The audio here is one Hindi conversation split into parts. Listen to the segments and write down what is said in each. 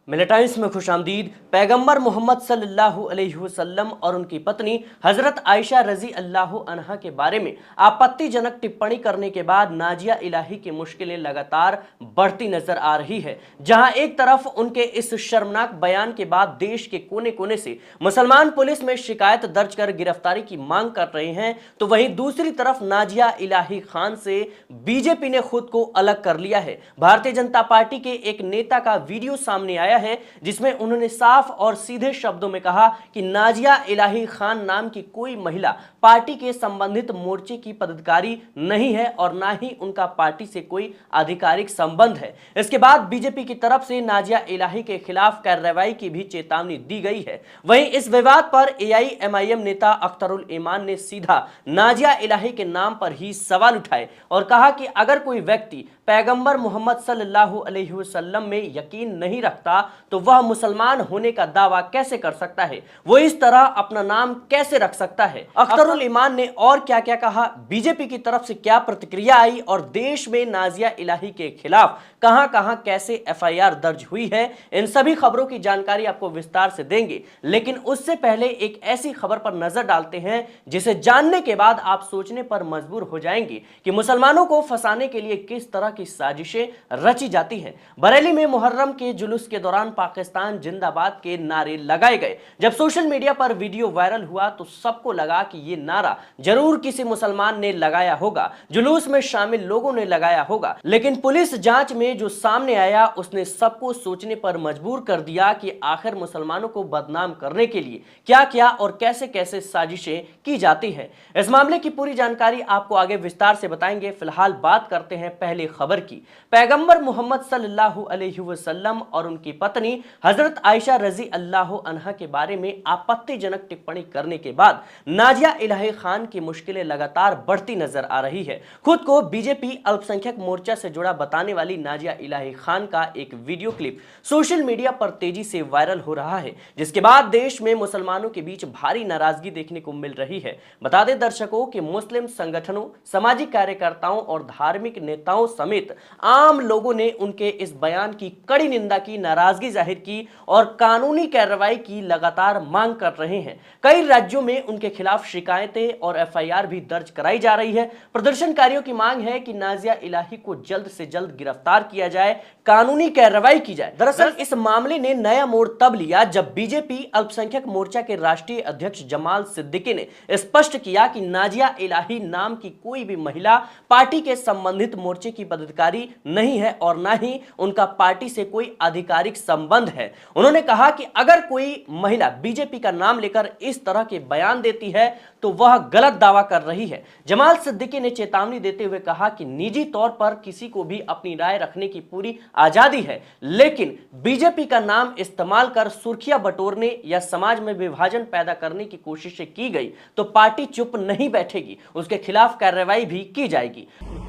मिलिटाइंस में खुशामदीद। पैगंबर मोहम्मद सल्लल्लाहु अलैहि वसल्लम और उनकी पत्नी हजरत आयशा रजी अल्लाह अन्हा के बारे में आपत्तिजनक टिप्पणी करने के बाद नाजिया इलाही की मुश्किलें लगातार बढ़ती नजर आ रही है। जहां एक तरफ उनके इस शर्मनाक बयान के बाद देश के कोने कोने से मुसलमान पुलिस में शिकायत दर्ज कर गिरफ्तारी की मांग कर रहे हैं, तो वहीं दूसरी तरफ नाजिया इलाही खान से बीजेपी ने खुद को अलग कर लिया है। भारतीय जनता पार्टी के एक नेता का वीडियो सामने आया है जिसमें उन्होंने साफ और सीधे शब्दों में कहा कि नाजिया इलाही खान नाम की कोई महिला पार्टी के संबंधित मोर्चे की पदाधिकारी नहीं है और ना ही उनका पार्टी से कोई आधिकारिक संबंध है। इसके बाद बीजेपी की तरफ से नाजिया इलाही के खिलाफ कार्रवाई की भी चेतावनी दी गई है। वहीं इस विवाद पर एआईएमआईएम नेता अख्तरुल ईमान ने सीधा नाजिया इलाही के नाम पर ही सवाल उठाए और कहा कि अगर कोई व्यक्ति पैगंबर मोहम्मद सल्लल्लाहु अलैहि वसल्लम में यकीन नहीं रखता तो वह मुसलमान होने का दावा कैसे कर सकता है, वो इस तरह अपना नाम कैसे रख सकता है। अख्तरुल ईमान ने और क्या क्या कहा, बीजेपी की तरफ से क्या प्रतिक्रिया आई और देश में नाजिया इलाही के खिलाफ कहां कहां कैसे एफआईआर दर्ज हुई है, इन सभी खबरों की जानकारी आपको विस्तार से देंगे। लेकिन उससे पहले एक ऐसी खबर पर नजर डालते हैं जिसे जानने के बाद आप सोचने पर मजबूर हो जाएंगे कि मुसलमानों को फंसाने के लिए किस तरह की साजिशें रची जाती हैं। बरेली में मुहर्रम के जुलूस के दौरान पाकिस्तान जिंदाबाद के नारे लगाए गए। जब सोशल मीडिया पर वीडियो वायरल हुआ तो सबको लगा कि यह नारा जरूर किसी मुसलमान ने लगाया होगा, जुलूस में शामिल लोगों ने लगाया होगा। लेकिन पुलिस जांच में जो सामने आया उसने सबको सोचने पर मजबूर कर दिया कि आखिर मुसलमानों को बदनाम करने के लिए क्या क्या और कैसे कैसे साजिशें की जाती है। इस मामले की पूरी जानकारी आपको आगे विस्तार से बताएंगे। फिलहाल बात करते हैं पहले खबर की। पैगंबर मोहम्मद सल्लल्लाहु अलैहि वसल्लम और उनकी पत्नी हजरत आयशा रजी अल्लाह अन्हा के बारे में आपत्तिजनक टिप्पणी करने के बाद नाजिया इलाही खान की मुश्किलें लगातार बढ़ती नजर आ रही है। खुद को बीजेपी अल्पसंख्यक मोर्चा से जुड़ा बताने वाली नाजिया इलाही खान का एक वीडियो क्लिप सोशल मीडिया पर तेजी से वायरल हो रहा है, जिसके बाद देश में मुसलमानों के बीच भारी नाराजगी देखने को मिल रही है। बता दें दर्शकों कि मुस्लिम संगठनों, सामाजिक कार्यकर्ताओं और धार्मिक नेताओं समेत आम लोगों ने उनके इस बयान की कड़ी निंदा की, नाराजगी जाहिर की और कानूनी कार्रवाई की लगातार मांग कर रहे हैं। कई राज्यों में उनके खिलाफ शिकायतें और एफआईआर भी दर्ज कराई जा रही है। प्रदर्शनकारियों की मांग है कि नाजिया इलाही को जल्द से जल्द गिरफ्तार किया जाए, कानूनी कार्रवाई की जाए। दरअसल इस मामले ने नया मोड़ तब लिया जब बीजेपी अल्पसंख्यक मोर्चा के राष्ट्रीय अध्यक्ष जमाल सिद्दीकी ने स्पष्ट किया कि नाजिया इलाही नाम की कोई भी महिला पार्टी के संबंधित मोर्चे की पदाधिकारी नहीं है और ना ही उनका पार्टी से कोई आधिकारिक संबंध है। उन्होंने कहा कि अगर कोई महिला बीजेपी का नाम लेकर इस तरह के बयान देती है तो वह गलत दावा कर रही है। जमाल सिद्दीकी ने चेतावनी देते हुए कहा कि निजी तौर पर किसी को भी अपनी राय रखने की पूरी आजादी है, लेकिन बीजेपी का नाम इस्तेमाल कर सुर्खियां बटोरने या समाज में विभाजन पैदा करने की कोशिशें की गई तो पार्टी चुप नहीं बैठेगी, उसके खिलाफ कार्रवाई भी की जाएगी।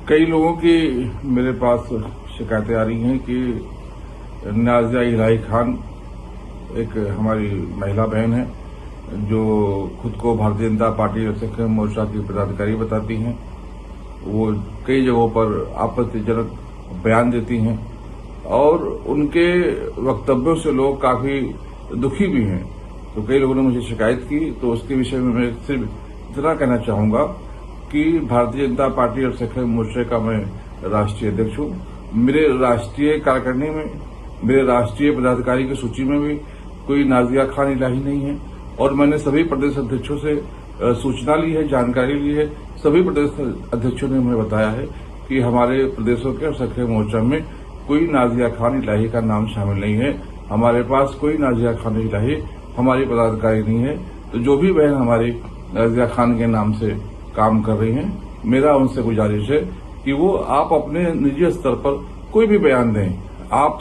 कई लोगों की मेरे पास शिकायतें आ रही हैं कि नाजिया इलाही खान एक हमारी महिला बहन है जो खुद को भारतीय जनता पार्टी और मोर्चा की पदाधिकारी बताती हैं। वो कई जगहों पर आपत्तिजनक बयान देती हैं और उनके वक्तव्यों से लोग काफी दुखी भी हैं। तो कई लोगों ने मुझे शिकायत की, तो उसके विषय में मैं सिर्फ इतना कहना चाहूंगा कि भारतीय जनता पार्टी और सक्षम मोर्चे का मैं राष्ट्रीय अध्यक्ष हूं। मेरे राष्ट्रीय कार्यकारिणी में, मेरे राष्ट्रीय पदाधिकारी की सूची में भी कोई नाजिया खान इलाही नहीं है और मैंने सभी प्रदेश अध्यक्षों से सूचना ली है, जानकारी ली है। सभी प्रदेश अध्यक्षों ने मुझे बताया है कि हमारे प्रदेशों के और सक्रिय मोर्चा में कोई नाजिया खान इलाही का नाम शामिल नहीं है। हमारे पास कोई नाजिया खान इलाही हमारी पदाधिकारी नहीं है। तो जो भी बहन हमारी नाजिया खान के नाम से काम कर रही हैं, मेरा उनसे गुजारिश है कि वो आप अपने निजी स्तर पर कोई भी बयान दें। आप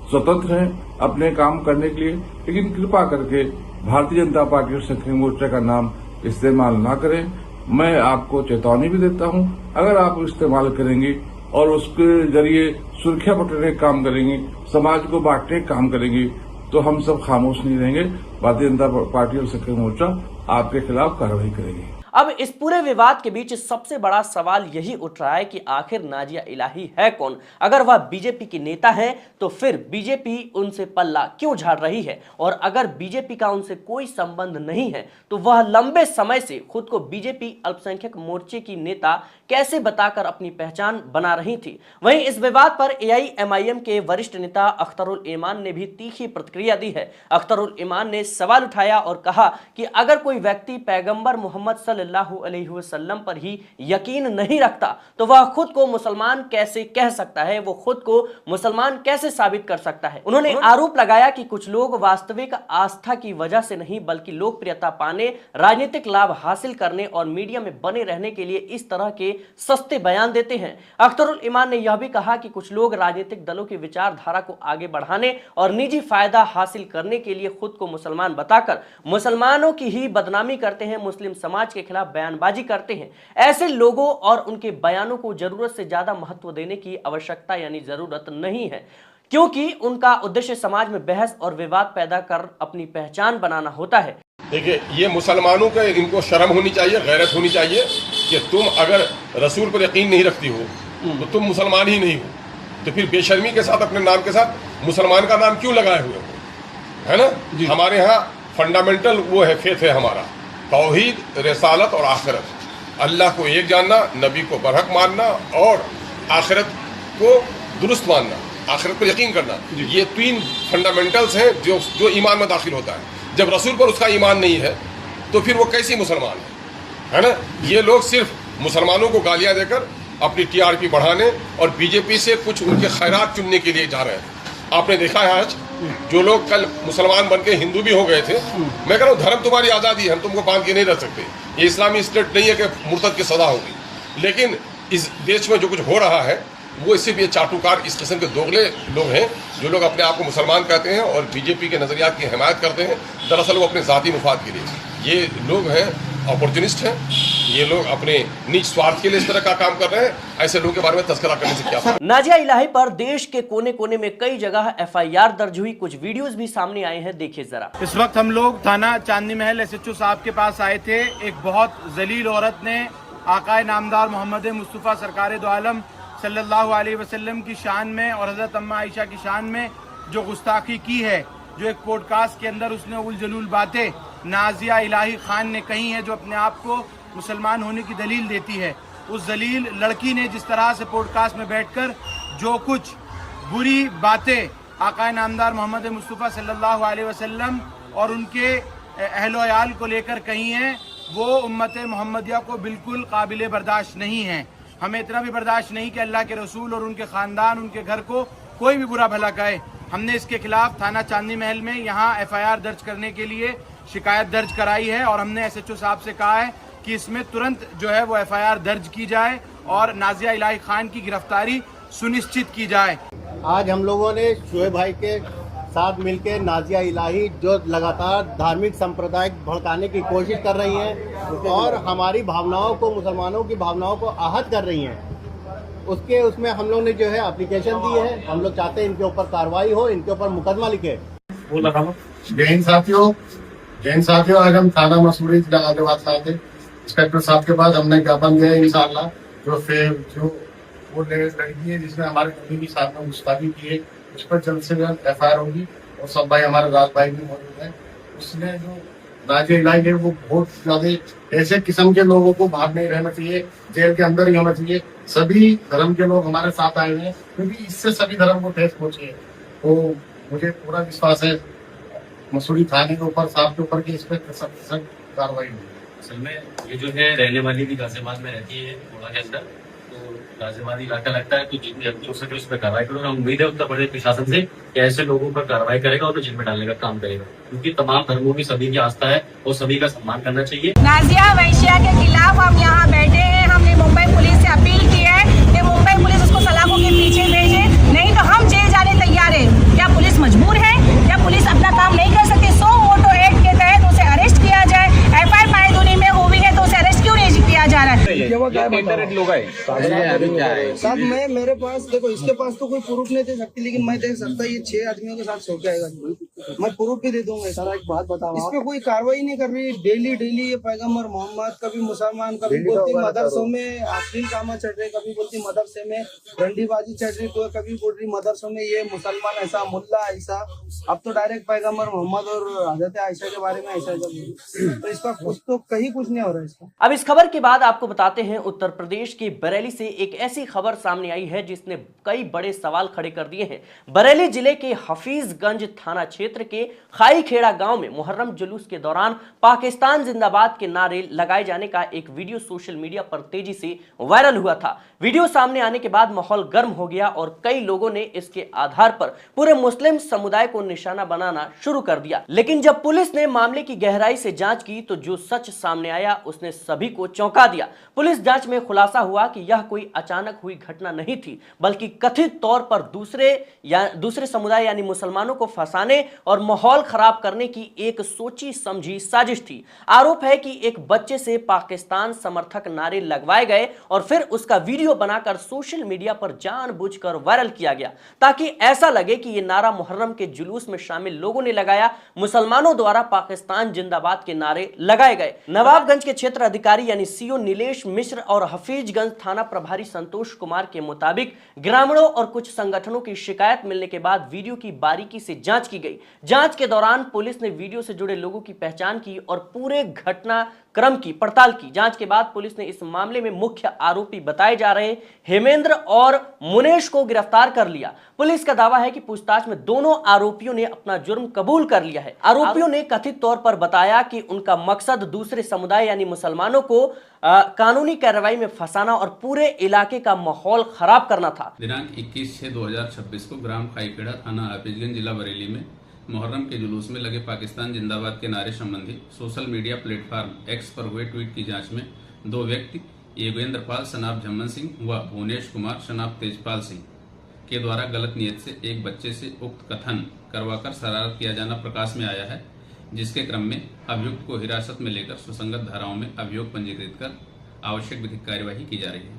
स्वतंत्र हैं अपने काम करने के लिए, लेकिन कृपा करके भारतीय जनता पार्टी और सक्रिय मोर्चा का नाम इस्तेमाल ना करें। मैं आपको चेतावनी भी देता हूं, अगर आप इस्तेमाल करेंगे और उसके जरिए सुर्खियां बटोरने का काम करेंगे, समाज को बांटने का काम करेंगे, तो हम सब खामोश नहीं रहेंगे। भारतीय जनता पार्टी और सक्रिय मोर्चा आपके खिलाफ कार्रवाई करेगी। अब इस पूरे विवाद के बीच सबसे बड़ा सवाल यही उठ रहा है कि आखिर नाजिया इलाही है कौन? अगर वह बीजेपी की नेता है तो फिर बीजेपी उनसे पल्ला क्यों झाड़ रही है? और अगर बीजेपी का उनसे कोई संबंध नहीं है तो वह लंबे समय से खुद को बीजेपी अल्पसंख्यक मोर्चे की नेता कैसे बताकर अपनी पहचान बना रही थी? वहीं इस विवाद पर एआईएमआईएम के वरिष्ठ नेता अख्तरुल ईमान ने भी तीखी प्रतिक्रिया दी है। अख्तरुल ईमान ने सवाल उठाया और कहा कि अगर कोई व्यक्ति पैगंबर मोहम्मद सल्लल्लाहु अलैहि वसल्लम पर ही यकीन नहीं रखता तो वह खुद को मुसलमान कैसे कह सकता है? वो खुद को मुसलमान कैसे साबित कर सकता है? उन्होंने आरोप लगाया कि कुछ लोग वास्तविक आस्था की वजह से नहीं बल्कि लोकप्रियता पाने, राजनीतिक लाभ हासिल करने और मीडिया में बने रहने के लिए इस तरह के सस्ते बयान देते हैं। अख्तरुल ईमान ने यह भी कहा कि कुछ लोग राजनीतिक दलों की विचारधारा को आगे बढ़ाने और निजी फायदा हासिल करने के लिए खुद को मुसलमान बताकर मुसलमानों की ही बदनामी करते हैं, मुस्लिम समाज के खिलाफ बयानबाजी करते हैं। ऐसे लोगों और उनके बयानों को जरूरत से ज्यादा महत्व देने की आवश्यकता यानी जरूरत नहीं है, क्योंकि उनका उद्देश्य समाज में बहस और विवाद पैदा कर अपनी पहचान बनाना होता है। देखिए, ये मुसलमानों के इनको शर्म होनी चाहिए, गैरत होनी चाहिए कि तुम अगर रसूल पर यकीन नहीं रखती हो तो तुम मुसलमान ही नहीं हो, तो फिर बेशर्मी के साथ अपने नाम के साथ मुसलमान का नाम क्यों लगाए हुए हो, है ना? हमारे यहाँ फंडामेंटल वो है, फेथ है हमारा, तौहीद, रिसालत और आखिरत। अल्लाह को एक जानना, नबी को बरहक मानना और आखिरत को दुरुस्त मानना, आखिरत पर यकीन करना। ये तीन फंडामेंटल्स हैं जो ईमान में दाखिल होता है। जब रसूल पर उसका ईमान नहीं है तो फिर वो कैसी मुसलमान है ना? ये लोग सिर्फ मुसलमानों को गालियां देकर अपनी टीआरपी बढ़ाने और बीजेपी से कुछ उनके खैरात चुनने के लिए जा रहे हैं। आपने देखा है आज जो लोग कल मुसलमान बन के हिंदू भी हो गए थे। मैं कह रहा हूँ, धर्म तुम्हारी आज़ादी है, हम तुमको बांध के नहीं रख सकते। ये इस्लामी स्टेट नहीं है कि मुर्तद की सजा होगी। लेकिन इस देश में जो कुछ हो रहा है वो सिर्फ ये चाटुकार, इस किस्म के दोगले लोग हैं जो लोग अपने आप को मुसलमान कहते हैं और बीजेपी के नज़रियात की हिमायत करते हैं। दरअसल वो अपने ज़ाती मुफाद के लिए ये लोग हैं, अपॉर्चुनिस्ट हैं। ये लोग अपने निज स्वार्थ के लिए इस तरह का काम कर रहे हैं। ऐसे लोगों के बारे में तस्करा करने से क्या फायदा? नाजिया इलाही पर देश के कोने कोने में कई जगह एफआईआर दर्ज हुई। कुछ वीडियोस भी सामने आए हैं, देखिए जरा। इस वक्त हम लोग थाना चांदनी महल एसएचओ साहब के पास आए थे। एक बहुत जलील औरत ने आकाए नामदार मोहम्मद मुस्तफ़ा सरकार दो आलम सल्लल्लाहु अलैहि वसल्लम की शान में और हजरत अम्मा आयशा की शान में जो गुस्ताखी की है, जो एक पॉडकास्ट के अंदर उसने उल जलूल बातें नाजिया इलाही खान ने कही है, जो अपने आप को मुसलमान होने की दलील देती है। उस जलील लड़की ने जिस तरह से पॉडकास्ट में बैठकर जो कुछ बुरी बातें आकाए नामदार मोहम्मद मुस्तफ़ा सल्लल्लाहु अलैहि वसल्लम और उनके अहलो अयाल को लेकर कही हैं, वो उम्मत मोहम्मदिया को बिल्कुल काबिल बर्दाश्त नहीं है। हमें इतना भी बर्दाश्त नहीं कि अल्लाह के रसूल और उनके ख़ानदान, उनके घर को कोई भी बुरा भला कहे। हमने इसके खिलाफ थाना चांदनी महल में यहाँ एफआईआर दर्ज करने के लिए शिकायत दर्ज कराई है और हमने एसएचओ साहब से कहा है कि इसमें तुरंत जो है वो एफआईआर दर्ज की जाए और नाजिया इलाही खान की गिरफ्तारी सुनिश्चित की जाए। आज हम लोगों ने शोएब भाई के साथ मिलकर नाजिया इलाही जो लगातार धार्मिक संप्रदाय भड़काने की कोशिश कर रही हैं और हमारी भावनाओं को, मुसलमानों की भावनाओं को आहत कर रही हैं, उसमें हम लोग ने जो है एप्लीकेशन दी है। हम लोग चाहते हैं इनके ऊपर कार्रवाई हो, इनके ऊपर मुकदमा लिखे। जय हिंद साथियों, आज हम थाना मसूरी गाजियाबाद आए थे। इंस्पेक्टर साहब के पास हमने ज्ञापन दिया इंशाल्लाह जो वो लड़की है जिसने हमारे नबी की साथ में गुस्ताखी की है, उस पर जल्द से जल्द एफआईआर होगी। और सब भाई, हमारे राज भाई भी मौजूद है। उसने जो नाजिया इलाही है वो बहुत ज्यादा ऐसे किस्म के लोगों को बाहर नहीं रहना चाहिए, जेल के अंदर ही होना चाहिए। सभी धर्म के लोग हमारे साथ आए हैं क्योंकि इससे सभी धर्म को ठेस पहुंची है। तो मुझे पूरा विश्वास है मसूरी थाने के ऊपर, साहब के ऊपर की इस पर सख्त कार्रवाई होगी। असल में ये जो है रहने वाली भी गाजियाबाद में रहती है, थोड़ा के अंदर, तो गाजियाबाद इलाका लगता है, तो जितनी जल्दी हो सके उस पर कार्रवाई करो। हम उम्मीद है उत्तर प्रदेश प्रशासन से कि ऐसे लोगों पर कार्रवाई करेगा और जेल में डालने का काम करेगा, क्योंकि तमाम धर्मों की सभी की आस्था है और सभी का सम्मान करना चाहिए। नाजिया वैश्या के खिलाफ हम यहाँ बैठे हैं। हमने मुंबई पुलिस से अपील की है कि मुंबई पुलिस उसको सलाखों के पीछे भेजे, नहीं तो हम जेल जाने तैयार है। क्या पुलिस मजबूर है? क्या पुलिस अपना काम नहीं कर सकती? 100 मोटो एक्ट के तहत उसे अरेस्ट किया जाए। एफआईआर पायदुनी में हुई है तो उसे अरेस्ट क्यों नहीं किया जा रहा है? साहब मेरे पास देखो, इसके पास तो कोई प्रूफ नहीं दे सकती, लेकिन मैं दे सकता, ये 6 आदमियों के साथ सो जाएगा। मैं प्रूफ भी दे दूंगा। सर एक बात बताओ, इस पे कोई कार्रवाई नहीं कर रही। डेली डेली ये पैगम्बर मोहम्मद, कभी मुसलमान, कभी बोलती मदरसों में अश्लील काम चल रहे, कभी बोलती मदरसे में डंडीबाजी चल रही, तो कभी बोल रही मदरसों में ये मुसलमान ऐसा, मुल्ला ऐसा। अब तो डायरेक्ट पैगम्बर मोहम्मद और हजरत आयशा के बारे में ऐसा तो इसका कुछ तो कहीं कुछ नहीं हो रहा है इसका। अब इस खबर के बाद आपको बताते हैं उत्तर प्रदेश के बरेली से एक ऐसी खबर सामने आई है जिसने कई बड़े सवाल खड़े कर दिए हैं। बरेली जिले के हफीजगंज थाना क्षेत्र के खाई खेड़ा गांव में मुहर्रम जुलूस के दौरान पाकिस्तान जिंदाबाद के नारे लगाए जाने का एक वीडियो सोशल मीडिया पर तेजी से वायरल हुआ था। वीडियो सामने आने के बाद माहौल गर्म हो गया और कई लोगों ने इसके आधार पर पूरे मुस्लिम समुदाय को निशाना बनाना शुरू कर दिया। लेकिन जब पुलिस ने मामले की गहराई से जांच की तो जो सच सामने आया उसने सभी को चौंका दिया। पुलिस जांच में खुलासा हुआ कि यह कोई अचानक हुई घटना नहीं थी, बल्कि कथित तौर पर दूसरे समुदाय यानी मुसलमानों को फंसाने और माहौल खराब करने की एक सोची समझी साजिश थी। आरोप है कि एक बच्चे से पाकिस्तान समर्थक नारे लगवाए गए और फिर उसका वीडियो बनाकर सोशल मीडिया पर जानबूझकर वायरल किया गया ताकि ऐसा लगे कि यह नारा मुहर्रम के जुलूस में शामिल लोगों ने लगाया, मुसलमानों द्वारा पाकिस्तान जिंदाबाद के नारे लगाए गए। नवाबगंज के क्षेत्र अधिकारी यानी सीओ नीलेश मिश्र और हफीजगंज थाना प्रभारी संतोष कुमार के मुताबिक ग्रामीणों और कुछ संगठनों की शिकायत मिलने के बाद वीडियो की बारीकी से जांच की गई। जांच के दौरान पुलिस ने वीडियो से जुड़े लोगों की पहचान की और पूरे घटना क्रम की पड़ताल की। जांच के बाद पुलिस ने इस मामले में मुख्य आरोपी बताए जा रहे हेमेंद्र और मुनेश को गिरफ्तार कर लिया। पुलिस का दावा है कि पूछताछ में दोनों आरोपियों ने अपना जुर्म कबूल कर लिया है। आरोपियों ने कथित तौर पर बताया कि उनका मकसद दूसरे समुदाय यानी मुसलमानों को कानूनी कार्रवाई में फंसाना और पूरे इलाके का माहौल खराब करना था। दिनांक 21/6/2026 को ग्राम खाईखेड़ा थाना हफीजगंज जिला बरेली में मुहर्रम के जुलूस में लगे पाकिस्तान जिंदाबाद के नारे संबंधी सोशल मीडिया प्लेटफॉर्म एक्स पर हुए ट्वीट की जांच में दो व्यक्ति योगेंद्र पाल सनाब झम्मन सिंह व भुवनेश कुमार सनाब तेजपाल सिंह के द्वारा गलत नियत से एक बच्चे से उक्त कथन करवाकर शरारत किया जाना प्रकाश में आया है, जिसके क्रम में अभियुक्त को हिरासत में लेकर सुसंगत धाराओं में अभियोग पंजीकृत कर आवश्यक विधिक कार्यवाही की जा रही है।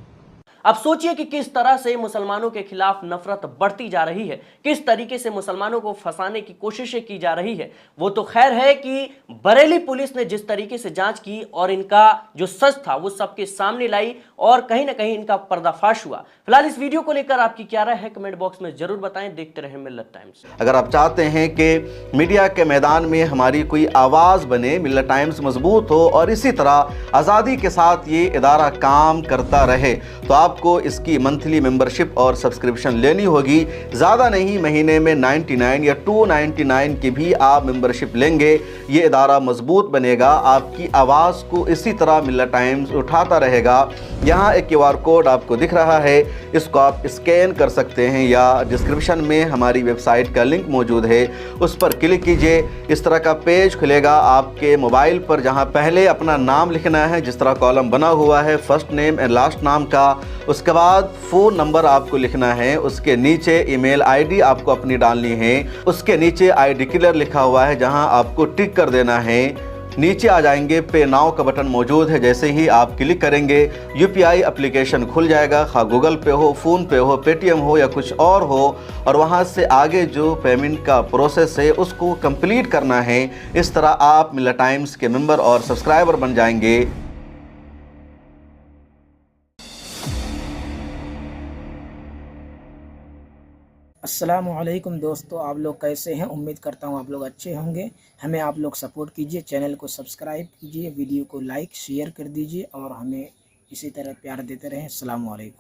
अब सोचिए कि किस तरह से मुसलमानों के खिलाफ नफरत बढ़ती जा रही है, किस तरीके से मुसलमानों को फंसाने की कोशिशें की जा रही है। वो तो खैर है कि बरेली पुलिस ने जिस तरीके से जांच की और इनका जो सच था वो सबके सामने लाई और कहीं ना कहीं इनका पर्दाफाश हुआ। फिलहाल इस वीडियो को लेकर आपकी क्या राय है कमेंट बॉक्स में जरूर बताएं। देखते रहें मिल्लत टाइम्स। अगर आप चाहते हैं कि मीडिया के मैदान में हमारी कोई आवाज़ बने, मिल्लत टाइम्स मजबूत हो और इसी तरह आज़ादी के साथ ये इदारा काम करता रहे, तो आपको इसकी मंथली मेंबरशिप और सब्सक्रिप्शन लेनी होगी। ज़्यादा नहीं, महीने में 99 या 299 की भी आप मेंबरशिप लेंगे, ये इदारा मजबूत बनेगा। आपकी आवाज़ को इसी तरह मिल्लत टाइम्स उठाता रहेगा। यहाँ एक QR कोड आपको दिख रहा है, इसको आप स्कैन कर सकते हैं या डिस्क्रिप्शन में हमारी वेबसाइट का लिंक मौजूद है, उस पर क्लिक कीजिए। इस तरह का पेज खुलेगा आपके मोबाइल पर, जहाँ पहले अपना नाम लिखना है, जिस तरह कॉलम बना हुआ है फर्स्ट नेम एंड लास्ट नाम का। उसके बाद फ़ोन नंबर आपको लिखना है, उसके नीचे ईमेल ID आपको अपनी डालनी है, उसके नीचे आई डिक्लेयर लिखा हुआ है जहां आपको टिक कर देना है। नीचे आ जाएंगे, पे नाउ का बटन मौजूद है, जैसे ही आप क्लिक करेंगे UPI एप्लीकेशन खुल जाएगा, खा गूगल पे हो, फ़ोन पे हो, पेटीएम हो या कुछ और हो, और वहां से आगे जो पेमेंट का प्रोसेस है उसको कंप्लीट करना है। इस तरह आप मिल्लत टाइम्स के मेंबर और सब्सक्राइबर बन जाएंगे। अस्सलामुअलैकुम दोस्तों, आप लोग कैसे हैं? उम्मीद करता हूं आप लोग अच्छे होंगे। हमें आप लोग सपोर्ट कीजिए, चैनल को सब्सक्राइब कीजिए, वीडियो को लाइक शेयर कर दीजिए और हमें इसी तरह प्यार देते रहें। अस्सलामुअलैकुम।